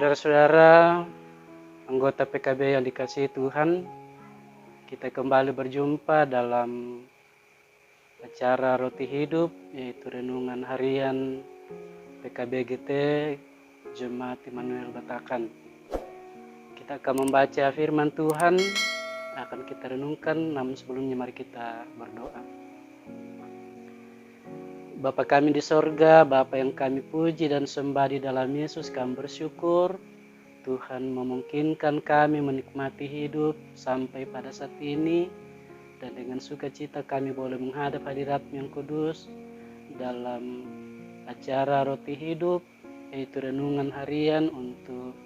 Saudara-saudara, anggota PKB yang dikasihi Tuhan, kita kembali berjumpa dalam acara Roti Hidup, yaitu renungan harian PKB GT Jemaat Immanuel Batakan. Kita akan membaca firman Tuhan, akan kita renungkan, namun sebelumnya mari kita berdoa. Bapa kami di sorga, Bapa yang kami puji dan sembah di dalam Yesus, kami bersyukur Tuhan memungkinkan kami menikmati hidup sampai pada saat ini, dan dengan sukacita kami boleh menghadap hadirat-Mu yang kudus dalam acara Roti Hidup, yaitu renungan harian untuk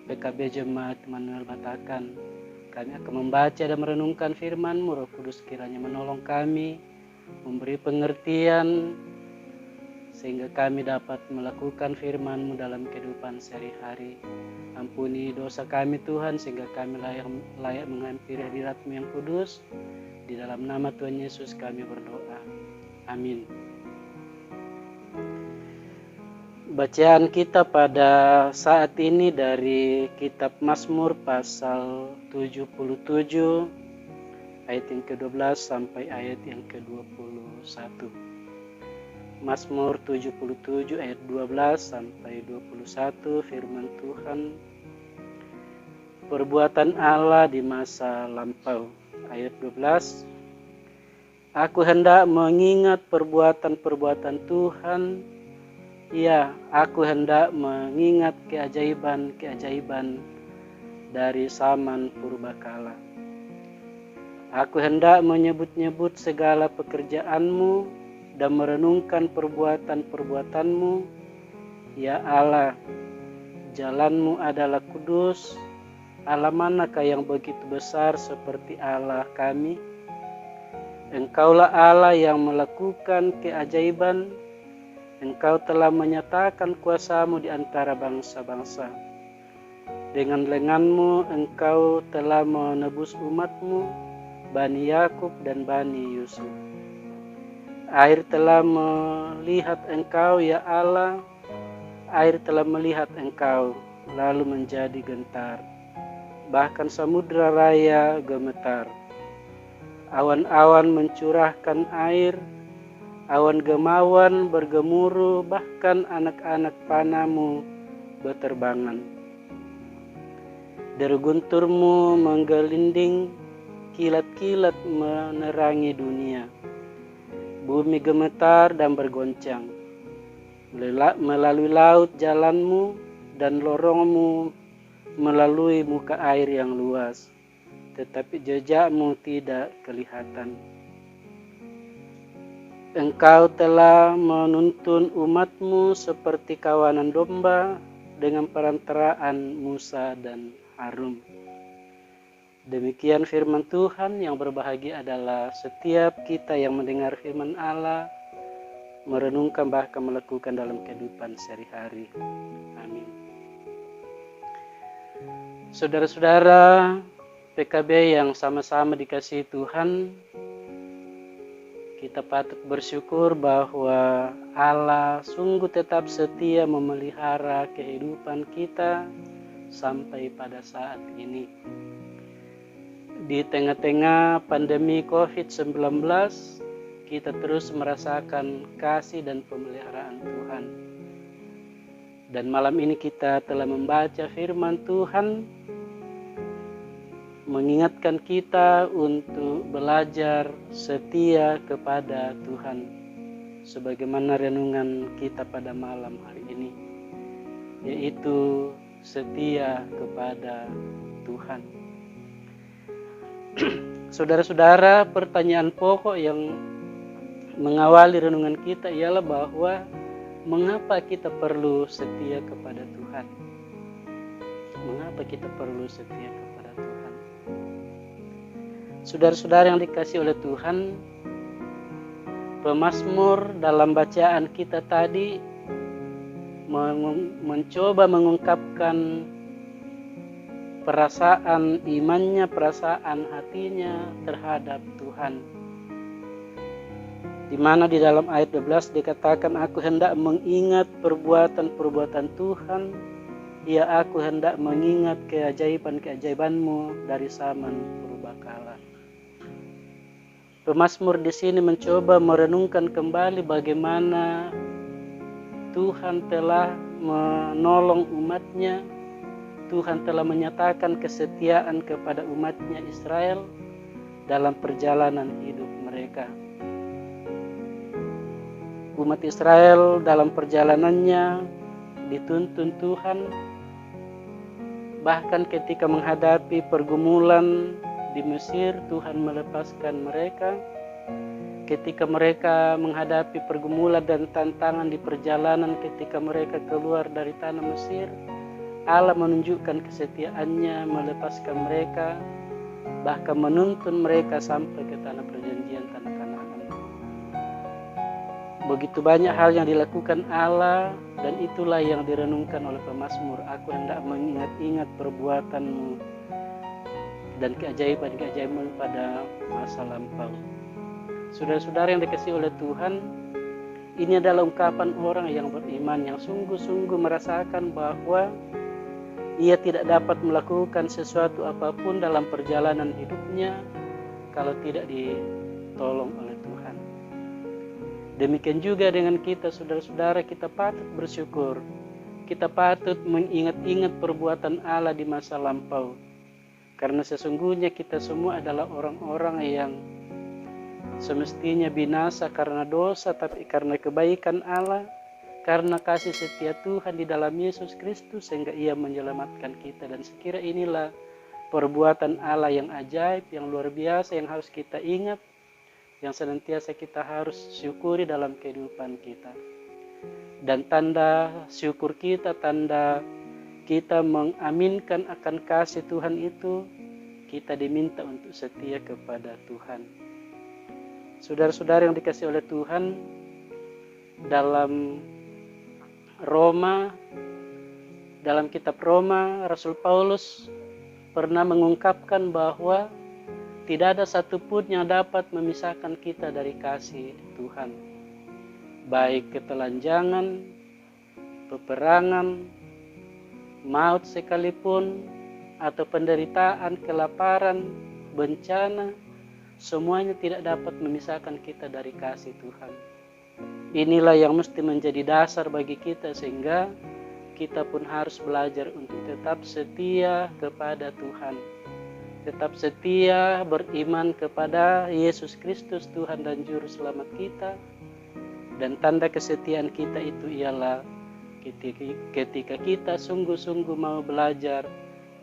PKB Jemaat Immanuel Batakan. Kami akan membaca dan merenungkan firman-Mu. Roh Kudus kiranya menolong kami, memberi pengertian sehingga kami dapat melakukan firman-Mu dalam kehidupan sehari-hari. Ampuni dosa kami Tuhan, sehingga kami layak menghampiri hadirat-Mu yang kudus. Di dalam nama Tuhan Yesus kami berdoa. Amin. Bacaan kita pada saat ini dari kitab Mazmur pasal 77 ayat yang ke-12 sampai ayat yang ke-21. Mazmur 77 ayat 12 sampai 21, firman Tuhan. Perbuatan Allah di masa lampau. Ayat 12. Aku hendak mengingat perbuatan-perbuatan Tuhan. Ya, aku hendak mengingat keajaiban-keajaiban dari zaman purbakala. Aku hendak menyebut-nyebut segala pekerjaan-Mu dan merenungkan perbuatan-perbuatan-Mu. Ya Allah, jalan-Mu adalah kudus. Allah manakah yang begitu besar seperti Allah kami? Engkaulah Allah yang melakukan keajaiban. Engkau telah menyatakan kuasa-Mu di antara bangsa-bangsa. Dengan lengan-Mu Engkau telah menebus umat-Mu, Bani Yakub dan Bani Yusuf. Air telah melihat Engkau, ya Allah, air telah melihat Engkau, lalu menjadi gentar. Bahkan samudra raya gemetar. Awan-awan mencurahkan air, awan gemawan bergemuruh, bahkan anak-anak panah-Mu berterbangan. Deru guntur-Mu menggelinding, kilat-kilat menerangi dunia. Bumi gemetar dan bergoncang. Melalui laut jalan-Mu dan lorong-Mu melalui muka air yang luas. Tetapi jejak-Mu tidak kelihatan. Engkau telah menuntun umat-Mu seperti kawanan domba dengan perantaraan Musa dan Harun. Demikian firman Tuhan. Yang berbahagia adalah setiap kita yang mendengar firman Allah, merenungkan bahkan melakukan dalam kehidupan sehari-hari. Amin. Saudara-saudara PKB yang sama-sama dikasihi Tuhan, kita patut bersyukur bahwa Allah sungguh tetap setia memelihara kehidupan kita sampai pada saat ini. Di tengah-tengah pandemi COVID-19, kita terus merasakan kasih dan pemeliharaan Tuhan. Dan malam ini kita telah membaca firman Tuhan, mengingatkan kita untuk belajar setia kepada Tuhan. Sebagaimana renungan kita pada malam hari ini, yaitu setia kepada Tuhan. Saudara-saudara, pertanyaan pokok yang mengawali renungan kita ialah bahwa mengapa kita perlu setia kepada Tuhan? Mengapa kita perlu setia kepada Tuhan? Saudara-saudara yang dikasihi oleh Tuhan, pemazmur dalam bacaan kita tadi mencoba mengungkapkan perasaan imannya, perasaan hatinya terhadap Tuhan. Di mana di dalam ayat 12 dikatakan, aku hendak mengingat perbuatan-perbuatan Tuhan. ia aku hendak mengingat keajaiban-keajaiban-Mu dari zaman purbakala. Pemazmur di sini mencoba merenungkan kembali bagaimana Tuhan telah menolong umatnya, Tuhan telah menyatakan kesetiaan kepada umatnya Israel dalam perjalanan hidup mereka. Umat Israel dalam perjalanannya dituntun Tuhan, bahkan ketika menghadapi pergumulan di Mesir, Tuhan melepaskan mereka. Ketika mereka menghadapi pergumulan dan tantangan di perjalanan ketika mereka keluar dari tanah Mesir, Allah menunjukkan kesetiaannya, melepaskan mereka, bahkan menuntun mereka sampai ke tanah perjanjian, tanah Kanaan. Begitu banyak hal yang dilakukan Allah, dan itulah yang direnungkan oleh pemazmur. Aku hendak mengingat-ingat perbuatan-Mu dan keajaiban-keajaiban pada masa lampau. Saudara-saudara yang dikasihi oleh Tuhan, ini adalah ungkapan orang yang beriman, yang sungguh-sungguh merasakan bahwa ia tidak dapat melakukan sesuatu apapun dalam perjalanan hidupnya kalau tidak ditolong oleh Tuhan. Demikian juga dengan kita, saudara-saudara, kita patut bersyukur. Kita patut mengingat-ingat perbuatan Allah di masa lampau. Karena sesungguhnya kita semua adalah orang-orang yang semestinya binasa karena dosa, tapi karena kebaikan Allah, karena kasih setia Tuhan di dalam Yesus Kristus, sehingga Ia menyelamatkan kita. Dan sekira inilah perbuatan Allah yang ajaib, yang luar biasa, yang harus kita ingat, yang senantiasa kita harus syukuri dalam kehidupan kita. Dan tanda syukur kita, tanda kita mengaminkan akan kasih Tuhan itu, kita diminta untuk setia kepada Tuhan. Saudara-saudara yang dikasihi oleh Tuhan, dalam kitab Roma, Rasul Paulus pernah mengungkapkan bahwa tidak ada satupun yang dapat memisahkan kita dari kasih Tuhan. Baik ketelanjangan, peperangan, maut sekalipun, atau penderitaan, kelaparan, bencana, semuanya tidak dapat memisahkan kita dari kasih Tuhan. Inilah yang mesti menjadi dasar bagi kita, sehingga kita pun harus belajar untuk tetap setia kepada Tuhan. Tetap setia beriman kepada Yesus Kristus, Tuhan dan Juru Selamat kita. Dan tanda kesetiaan kita itu ialah ketika kita sungguh-sungguh mau belajar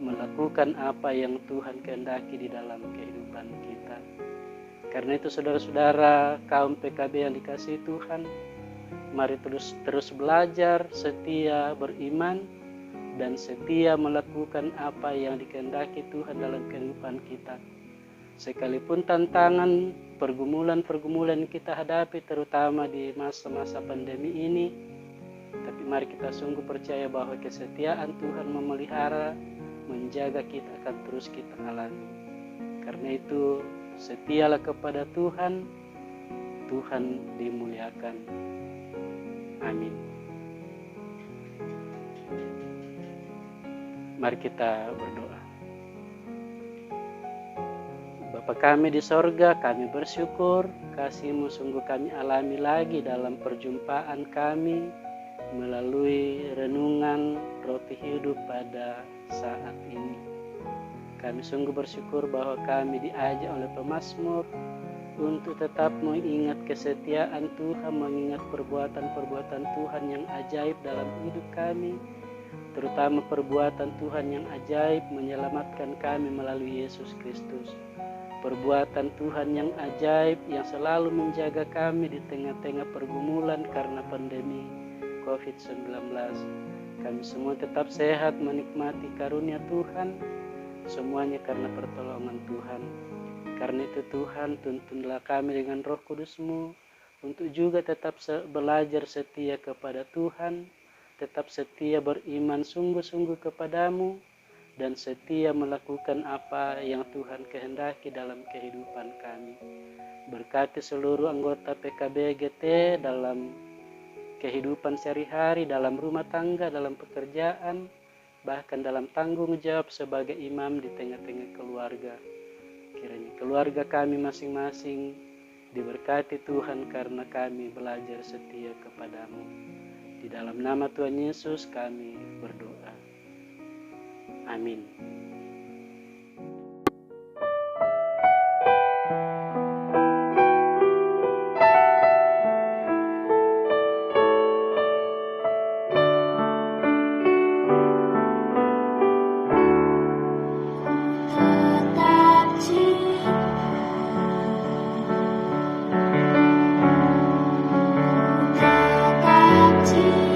melakukan apa yang Tuhan kehendaki di dalam kehidupan kita. Karena itu saudara-saudara kaum PKB yang dikasihi Tuhan, mari terus belajar, setia beriman, dan setia melakukan apa yang dikehendaki Tuhan dalam kehidupan kita. Sekalipun tantangan, pergumulan-pergumulan kita hadapi, terutama di masa-masa pandemi ini, tapi mari kita sungguh percaya bahwa kesetiaan Tuhan memelihara, menjaga kita akan terus kita alami. Karena itu setialah kepada Tuhan, Tuhan dimuliakan. Amin. Mari kita berdoa. Bapa kami di sorga, kami bersyukur kasih-Mu sungguh kami alami lagi dalam perjumpaan kami melalui renungan roti hidup pada saat ini. Kami sungguh bersyukur bahwa kami diajak oleh pemazmur untuk tetap mengingat kesetiaan Tuhan, mengingat perbuatan-perbuatan Tuhan yang ajaib dalam hidup kami, terutama perbuatan Tuhan yang ajaib menyelamatkan kami melalui Yesus Kristus. Perbuatan Tuhan yang ajaib yang selalu menjaga kami di tengah-tengah pergumulan karena pandemi COVID-19. Kami semua tetap sehat menikmati karunia Tuhan, semuanya karena pertolongan Tuhan. Karena itu Tuhan, tuntunlah kami dengan Roh Kudus-Mu untuk juga tetap belajar setia kepada Tuhan, tetap setia beriman sungguh-sungguh kepadamu, dan setia melakukan apa yang Tuhan kehendaki dalam kehidupan kami. Berkati seluruh anggota PKB GT dalam kehidupan sehari-hari, dalam rumah tangga, dalam pekerjaan, bahkan dalam tanggung jawab sebagai imam di tengah-tengah keluarga. Kiranya keluarga kami masing-masing diberkati Tuhan karena kami belajar setia kepadamu. Di dalam nama Tuhan Yesus kami berdoa. Amin. Tetap cinta.